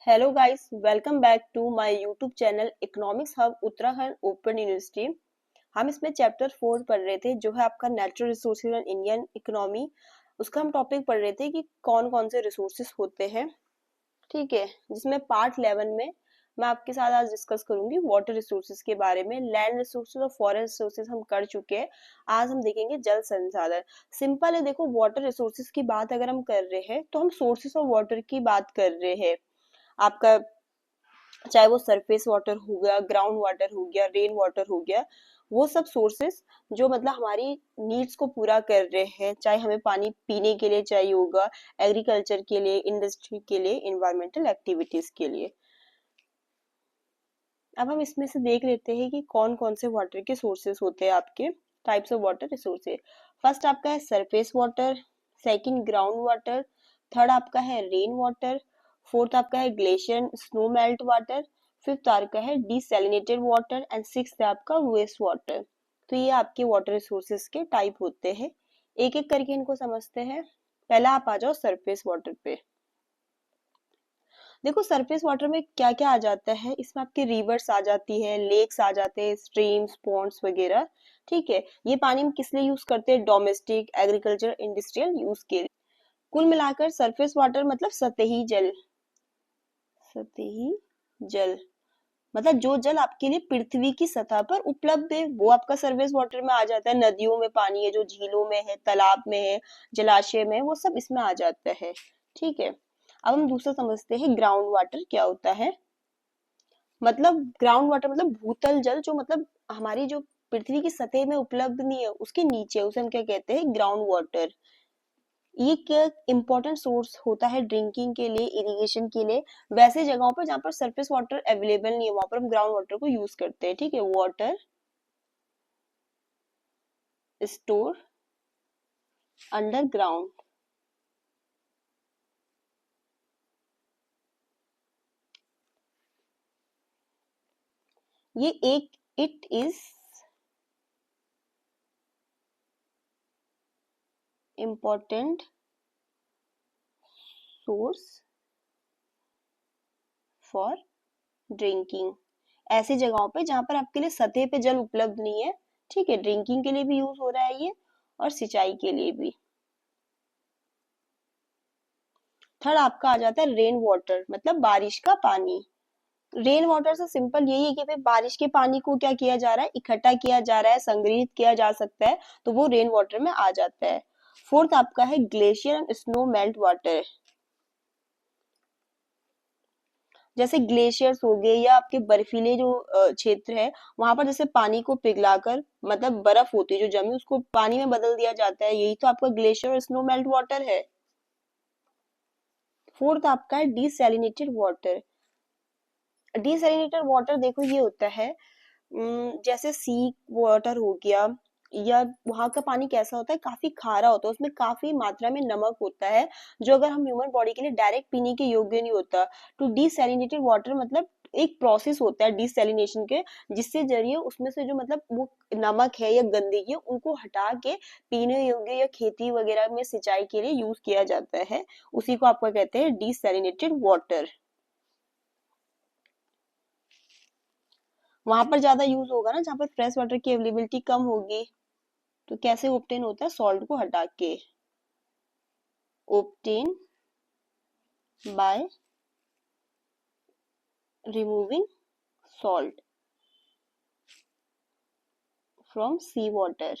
Hello guys, welcome back to my YouTube channel economics hub Uttarakhand open university. हम इसमें chapter 4 पढ़ रहे थे जो है आपका natural resources and Indian economy. उसका हम टॉपिक पढ़ रहे थे कि कौन कौन से रिसोर्सेज होते हैं। ठीक है, जिसमें पार्ट 11 में मैं आपके साथ आज डिस्कस करूंगी वाटर रिसोर्सेज के बारे में। लैंड रिसोर्सेज और फॉरेस्ट रिसोर्सेज हम कर चुके हैं। आज हम देखेंगे जल संसाधन। सिंपल है, देखो वाटर रिसोर्सेज की बात अगर हम कर रहे हैं तो हम सोर्सेज ऑफ वाटर की बात कर रहे हैं। आपका चाहे वो सरफेस वाटर हो गया, ग्राउंड वाटर हो गया, रेन वाटर हो गया, वो सब सोर्सेस जो मतलब हमारी नीड्स को पूरा कर रहे हैं, चाहे हमें पानी पीने के लिए चाहिए होगा, एग्रीकल्चर के लिए, इंडस्ट्री के लिए, इन्वायरमेंटल एक्टिविटीज के लिए। अब हम इसमें से देख लेते हैं कि कौन कौन से वाटर के सोर्सेस होते हैं आपके types of water resources. First आपका है surface water, second ground water, third आपका है रेन वाटर, फोर्थ आपका है glacier snow melt water, fifth आपका है डिसैलिनेटेड वाटर एंड सिक्स्थ है आपका वेस्ट वाटर। तो ये आपके वाटर रिसोर्सेज के टाइप होते हैं। एक एक करके इनको समझते हैं। पहला आप आ जाओ सरफेस वाटर पे। देखो सरफेस वाटर में क्या क्या आ जाता है, इसमें आपके रिवर्स आ जाती है, लेक्स आ जाते हैं, स्ट्रीम्स, पॉन्ड्स वगैरह। ठीक है, ये पानी हम किस लिए यूज करते हैं? डोमेस्टिक, एग्रीकल्चर, इंडस्ट्रियल यूज के लिए। कुल मिलाकर सरफेस वाटर मतलब सतही जल। सतही जल मतलब जो जल आपके लिए पृथ्वी की सतह पर उपलब्ध है वो आपका सरफेस वाटर में आ जाता है। नदियों में पानी है, जो झीलों में है, तालाब में है, जलाशय में है, वो सब इसमें आ जाता है। ठीक है, अब हम दूसरा समझते हैं ग्राउंड वाटर क्या होता है। मतलब ग्राउंड वाटर मतलब भूतल जल, जो मतलब हमारी जो पृथ्वी की सतह में उपलब्ध नहीं है, उसके नीचे, उसे हम क्या कहते हैं? Ground water. ये क्या इंपॉर्टेंट सोर्स होता है ड्रिंकिंग के लिए, इरिगेशन के लिए। वैसे जगहों पर जहाँ पर सरफेस वाटर अवेलेबल नहीं है वहां पर हम ग्राउंड वाटर को यूज करते हैं। ठीक है, वाटर स्टोर अंडर ग्राउंड। ये एक it is important source for drinking. ऐसी जगहों पे जहां पर आपके लिए सतह पे जल उपलब्ध नहीं है। ठीक है, ड्रिंकिंग के लिए भी यूज हो रहा है ये, और सिंचाई के लिए भी। थर्ड आपका आ जाता है रेन वाटर, मतलब बारिश का पानी। रेन वाटर से सिंपल यही है कि भाई बारिश के पानी को क्या किया जा रहा है? इकट्ठा किया जा रहा है, संग्रहित किया जा सकता है, तो वो रेन वाटर में आ जाता है। फोर्थ आपका है glacier and snow melt water. जैसे ग्लेशियर्स हो गए या आपके बर्फीले जो क्षेत्र है, वहां पर जैसे पानी को पिघलाकर, मतलब बर्फ होती है जो जमी, उसको पानी में बदल दिया जाता है, यही तो आपका ग्लेशियर और स्नो मेल्ट वाटर है। फोर्थ आपका है डिसैलिनेटेड वाटर। डिसैलिनेटेड वाटर देखो ये होता है, जैसे सी वाटर हो गया, या वहां का पानी कैसा होता है? काफी खारा होता है, उसमें काफी मात्रा में नमक होता है, जो अगर हम ह्यूमन बॉडी के लिए डायरेक्ट पीने के योग्य नहीं होता। तो डिसैलिनेटेड वाटर मतलब एक प्रोसेस होता है डिसैलिनेशन के, जिससे जरिए उसमें से जो मतलब वो नमक है या गंदगी है उनको हटा के पीने योग्य या खेती वगैरह में सिंचाई के लिए यूज किया जाता है। उसी को आपको कहते हैं डिसैलिनेटेड वाटर। वहां पर ज्यादा यूज होगा ना जहाँ पर फ्रेश वाटर की अवेलेबिलिटी कम होगी। तो कैसे ऑब्टेन होता है? सॉल्ट को हटा के। Obtain by removing salt from sea water.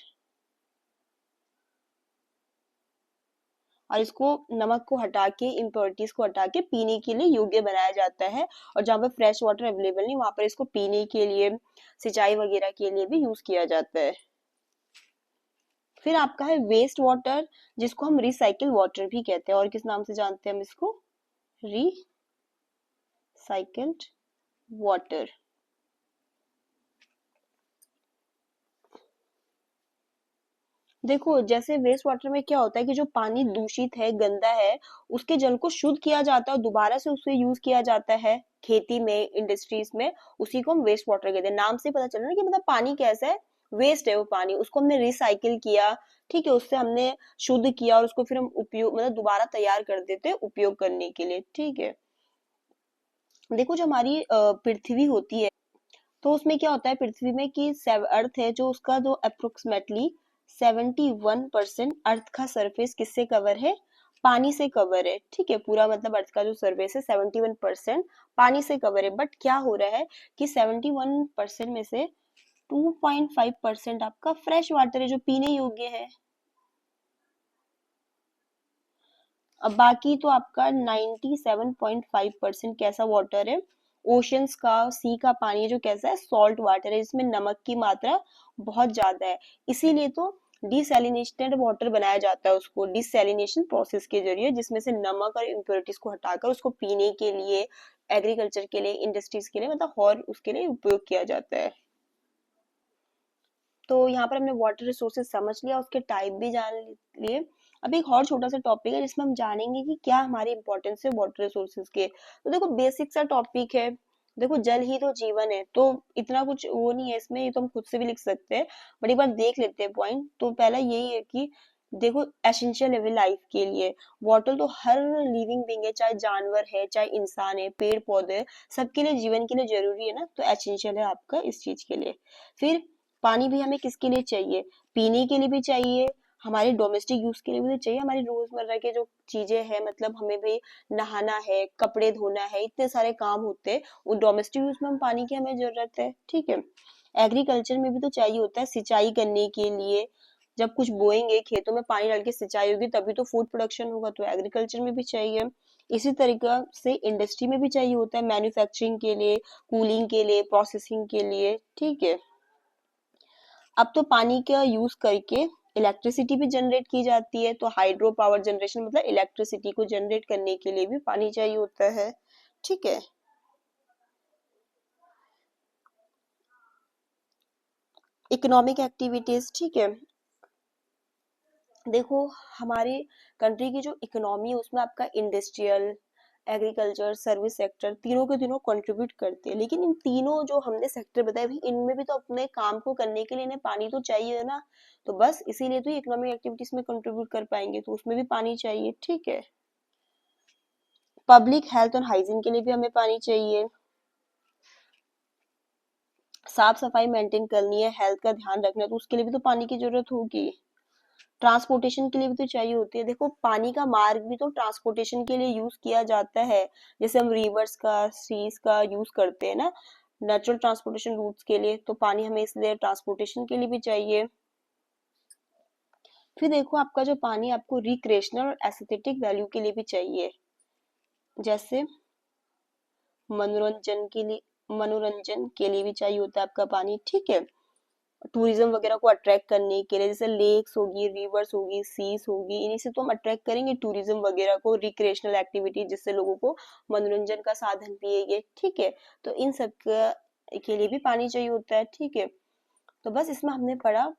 और इसको, नमक को हटा के, इम्प्योरिटीज को हटा के पीने के लिए योग्य बनाया जाता है। और जहाँ पर फ्रेश वाटर अवेलेबल नहीं वहां पर इसको पीने के लिए, सिंचाई वगैरह के लिए भी यूज किया जाता है। फिर आपका है वेस्ट वाटर, जिसको हम रिसाइकिल वाटर भी कहते हैं, और किस नाम से जानते हैं हम इसको? Recycled water. देखो जैसे वेस्ट वाटर में क्या होता है कि जो पानी दूषित है, गंदा है, उसके जल को शुद्ध किया जाता है और दोबारा से उसे यूज किया जाता है खेती में, इंडस्ट्रीज में। उसी को हम वेस्ट वाटर कहते हैं। नाम से पता चल रहा है ना कि मतलब पानी कैसा है, वेस्ट है वो पानी, उसको हमने रिसाइकिल किया। ठीक है, उससे हमने शुद्ध किया और उसको फिर हम उपयोग, मतलब दोबारा तैयार कर देते हैं उपयोग करने के लिए। ठीक है, देखो जो हमारी पृथ्वी होती है, तो उसमें क्या होता है पृथ्वी में कि अर्थ है जो उसका जो अप्रोक्सीमेटली 71% अर्थ का सरफेस किससे कवर है, पानी से कवर है। ठीक है, पूरा मतलब अर्थ का जो सरफेस है 71% पानी से कवर है। बट क्या हो रहा है कि 71% में से 2.5% आपका फ्रेश वाटर है जो पीने योग्य है। अब बाकी तो आपका 97.5% कैसा वाटर है, ओशंस का, सी का पानी है जो कैसा है, सॉल्ट वाटर है, जिसमें नमक की मात्रा बहुत ज्यादा है। इसीलिए तो डिसैलिनेटेड वाटर बनाया जाता है उसको डिसैलिनेशन प्रोसेस के जरिए, जिसमें से नमक और इम्प्योरिटीज को हटाकर उसको पीने के लिए, एग्रीकल्चर के लिए, इंडस्ट्रीज के लिए, मतलब और उसके लिए उपयोग किया जाता है। तो यहाँ पर हमने वाटर रिसोर्सेज समझ लिया, उसके टाइप भी जान लिए। अब एक और छोटा सा टॉपिक है जिसमें हम जानेंगे कि क्या हमारी इंपॉर्टेंस है वाटर रिसोर्सेज के। तो देखो बेसिक सा टॉपिक है। देखो जल ही तो जीवन है, तो इतना कुछ वो नहीं है इसमें, ये तो हम खुद से भी लिख सकते हैं। बट एक बार देख लेते हैं पॉइंट। तो पहला यही है कि देखो एसेंशियल है लाइफ के लिए। वाटर तो हर लिविंग बींग है, चाहे जानवर है, चाहे इंसान है, पेड़ पौधे, सबके लिए, जीवन के लिए जरूरी है ना, तो एसेंशियल है आपका इस चीज के लिए। फिर पानी भी हमें किसके लिए चाहिए, पीने के लिए भी चाहिए, हमारे डोमेस्टिक यूज के लिए भी तो चाहिए, हमारी रोजमर्रा के जो चीजें हैं, मतलब हमें भी नहाना है, कपड़े धोना है, इतने सारे काम होते हैं, वो डोमेस्टिक यूज में हम पानी की हमें जरूरत है। ठीक है, एग्रीकल्चर में भी तो चाहिए होता है सिंचाई करने के लिए। जब कुछ बोएंगे खेतों में, पानी डाल के सिंचाई होगी तभी तो फूड प्रोडक्शन होगा, तो एग्रीकल्चर में भी चाहिए। इसी तरीके से इंडस्ट्री में भी चाहिए होता है, मैन्युफैक्चरिंग के लिए, कूलिंग के लिए, प्रोसेसिंग के लिए। ठीक है, अब तो पानी का यूज करके इलेक्ट्रिसिटी भी जनरेट की जाती है, तो हाइड्रो पावर जनरेशन मतलब इलेक्ट्रिसिटी को जनरेट करने के लिए भी पानी चाहिए होता है। ठीक है, इकोनॉमिक एक्टिविटीज। ठीक है, देखो हमारे कंट्री की जो इकोनॉमी है उसमें आपका इंडस्ट्रियल, एग्रीकल्चर, सर्विस सेक्टर, तीनों के तीनों कंट्रीब्यूट करते हैं। लेकिन इन तीनों जो हमने सेक्टर बताए भाई, इनमें भी तो अपने काम को करने के लिए इन्हें पानी तो चाहिए ना। तो बस इसीलिए तो इकोनॉमिक एक्टिविटीज में कंट्रीब्यूट कर पाएंगे, तो उसमें भी पानी चाहिए। ठीक है, पब्लिक हेल्थ और हाइजीन के लिए भी हमें पानी चाहिए, साफ सफाई मेंटेन करनी है, हेल्थ का ध्यान रखना है, तो उसके लिए भी तो पानी की जरूरत होगी। ट्रांसपोर्टेशन के लिए भी तो चाहिए होती है। देखो पानी का मार्ग भी तो ट्रांसपोर्टेशन के लिए यूज किया जाता है, जैसे हम रिवर्स का, सीज का यूज करते हैं ना नेचुरल ट्रांसपोर्टेशन रूट्स के लिए, तो पानी हमें इसलिए ट्रांसपोर्टेशन के लिए भी चाहिए। फिर देखो आपका जो पानी आपको रिक्रिएशनल और एस्थेटिक वैल्यू के लिए भी चाहिए, जैसे मनोरंजन के लिए भी चाहिए होता है आपका पानी। ठीक है, टूरिज्म वगैरह को अट्रैक्ट करने के लिए, जैसे लेक्स होगी, रिवर्स होगी, सीस होगी, इन्हीं से तो हम अट्रैक्ट करेंगे टूरिज्म वगैरह को, रिक्रिएशनल एक्टिविटी जिससे लोगों को मनोरंजन का साधन भी है ये। ठीक है, तो इन सब के लिए भी पानी चाहिए होता है। ठीक है, तो बस इसमें हमने पढ़ा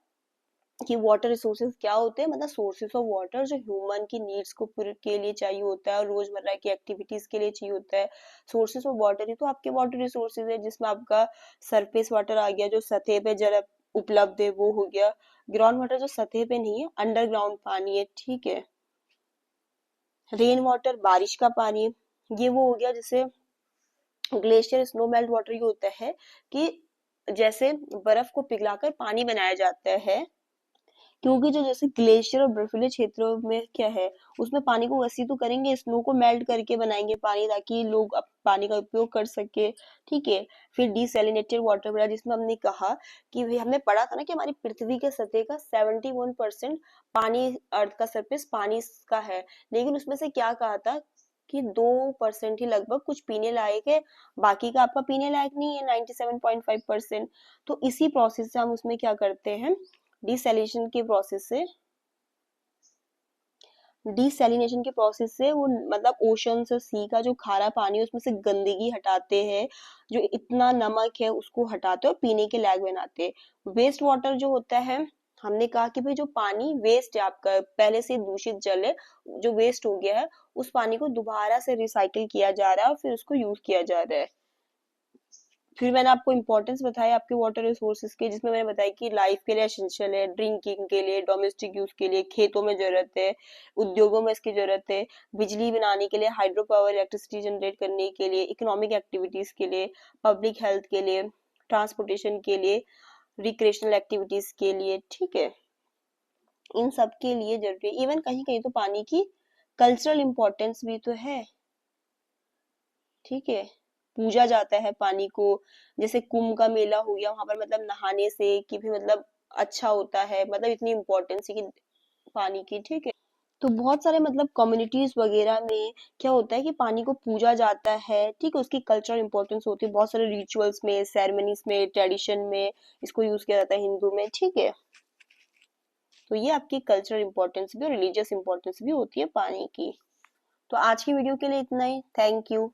कि वाटर रिसोर्सेज क्या होते हैं, मतलब सोर्सेस ऑफ वाटर जो ह्यूमन की नीड्स को पूरे के लिए चाहिए होता है और रोजमर्रा की एक्टिविटीज के लिए चाहिए होता है। सोर्सेस ऑफ वाटर ही तो आपके वाटर रिसोर्सेज है, जिसमें आपका सरफेस वाटर आ गया जो सतह पे जल उपलब्ध है वो हो गया, ग्राउंड वाटर जो सतह पे नहीं है, अंडरग्राउंड पानी है। ठीक है, रेन वाटर बारिश का पानी, ये वो हो गया जैसे ग्लेशियर स्नो मेल्ट वाटर, ये होता है कि जैसे बर्फ को पिघलाकर पानी बनाया जाता है, क्योंकि जो जैसे ग्लेशियर और बर्फीले क्षेत्रों में क्या है, उसमें पानी को वैसे तो करेंगे, स्नो को मेल्ट करके बनाएंगे पानी, ताकि लोग पानी का उपयोग कर सके। ठीक है, फिर डिसैलिनेटेड वाटर बना, जिसमें हमने कहा कि भाई हमने पढ़ा था ना कि हमारी पृथ्वी के सतह का 71% पानी, अर्थ का सरफेस पानी का है, लेकिन उसमें से क्या कहा था कि 2% ही लगभग कुछ पीने लायक है, बाकी का आपका पीने लायक नहीं है 97.5%। तो इसी प्रोसेस से हम उसमें क्या करते हैं, डिसैलिनेशन के प्रोसेस से, डिसैलिनेशन के प्रोसेस से वो मतलब ओशन से, सी का जो खारा पानी है उसमें से गंदगी हटाते हैं, जो इतना नमक है उसको हटाते हैं और पीने के लायक बनाते हैं। वेस्ट वाटर जो होता है, हमने कहा कि भाई जो पानी वेस्ट है आपका, पहले से दूषित जल है जो वेस्ट हो गया है, उस पानी को दोबारा से रिसाइकिल किया जा रहा है और फिर उसको यूज किया जा रहा है। फिर मैंने आपको इम्पोर्टेंस बताया आपके वाटर रिसोर्सेज के, जिसमें मैंने बताया कि लाइफ के लिए एसेंशियल है, ड्रिंकिंग के लिए, डोमेस्टिक यूज के लिए, खेतों में जरूरत है, उद्योगों में इसकी जरूरत है, बिजली बनाने के लिए, हाइड्रो पावर इलेक्ट्रिसिटी जनरेट करने के लिए, इकोनॉमिक एक्टिविटीज के लिए, पब्लिक हेल्थ के लिए, ट्रांसपोर्टेशन के लिए, रिक्रिएशनल एक्टिविटीज के लिए, ठीक है, इन सब के लिए जरूरी है। इवन कहीं कहीं तो पानी की कल्चरल इम्पोर्टेंस भी तो है, ठीक है, पूजा जाता है पानी को, जैसे कुंभ का मेला हो गया, वहां पर मतलब नहाने से कि भी मतलब अच्छा होता है, मतलब इतनी इम्पोर्टेंस है कि पानी की, ठीक है। तो बहुत सारे मतलब कम्युनिटीज वगैरह में क्या होता है कि पानी को पूजा जाता है, ठीक है, उसकी कल्चरल इंपॉर्टेंस होती है, बहुत सारे रिचुअल्स में, सेरेमनीज में, ट्रेडिशन में इसको यूज किया जाता है हिंदू में, ठीक है। तो ये आपकी कल्चरल इंपॉर्टेंस भी और रिलीजियस इंपॉर्टेंस भी होती है पानी की। तो आज की वीडियो के लिए इतना ही, थैंक यू।